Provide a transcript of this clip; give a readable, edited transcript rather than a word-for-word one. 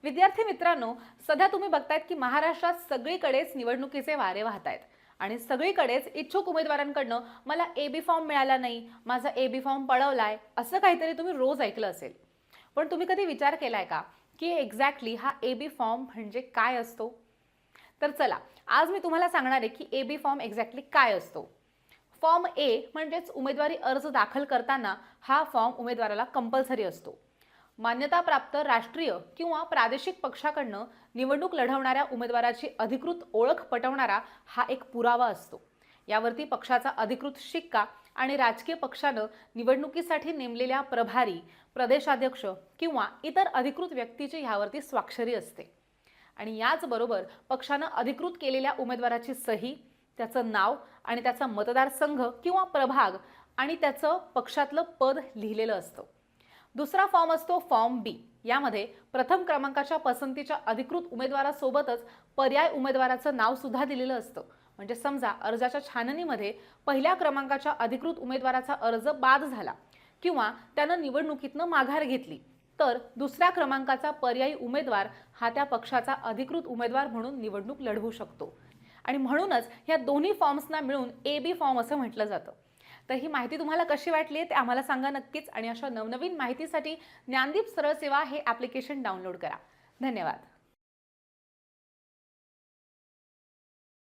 विद्यार्थी मित्रांनो, सध्या तुम्ही बघतायत की महाराष्ट्रात सगळीकडेच निवडणुकीचे वारे वाहत आहेत आणि सगळीकडेच इच्छुक उमेदवारांकडनं मला एबी फॉर्म मिळाला नाही, माझा एबी फॉर्म पळवलाय, असं काहीतरी तुम्ही रोज ऐकलं असेल. पण तुम्ही कधी विचार केलाय का की एक्झॅक्टली हा एबी फॉर्म म्हणजे काय असतो? तर चला, आज मी तुम्हाला सांगणार आहे की एबी फॉर्म एक्झॅक्टली काय असतो. फॉर्म ए म्हणजेच उमेदवारी अर्ज दाखल करताना हा फॉर्म उमेदवाराला कंपल्सरी असतो. मान्यताप्राप्त राष्ट्रीय किंवा प्रादेशिक पक्षाकडनं निवडणूक लढवणाऱ्या उमेदवाराची अधिकृत ओळख पटवणारा हा एक पुरावा असतो. यावरती पक्षाचा अधिकृत शिक्का आणि राजकीय पक्षानं निवडणुकीसाठी नेमलेल्या प्रभारी, प्रदेशाध्यक्ष किंवा इतर अधिकृत व्यक्तीची ह्यावरती स्वाक्षरी असते. आणि याचबरोबर पक्षानं अधिकृत केलेल्या उमेदवाराची सही, त्याचं नाव आणि त्याचा मतदारसंघ किंवा प्रभाग आणि त्याचं पक्षातलं पद लिहिलेलं असतं. दुसरा फॉर्म असतो फॉर्म बी. यामध्ये प्रथम क्रमांकाच्या पसंतीच्या अधिकृत उमेदवारासोबतच पर्याय उमेदवाराचं नाव सुद्धा दिलेलं असतं. म्हणजे समजा अर्जाच्या छाननीमध्ये पहिल्या क्रमांकाच्या अधिकृत उमेदवाराचा अर्ज बाद झाला किंवा त्यानं निवडणुकीतनं माघार घेतली, तर दुसऱ्या क्रमांकाचा पर्यायी उमेदवार हा त्या पक्षाचा अधिकृत उमेदवार म्हणून निवडणूक लढवू शकतो. आणि म्हणूनच या दोन्ही फॉर्म्सना मिळून एबी फॉर्म असं म्हटलं जातं. तर ही माहिती तुम्हाला कशी वाटली ते आम्हाला सांगा नक्कीच. आणि अशा नवनवीन माहितीसाठी ज्ञानदीप सरळ सेवा हे ॲप्लिकेशन डाउनलोड करा. धन्यवाद.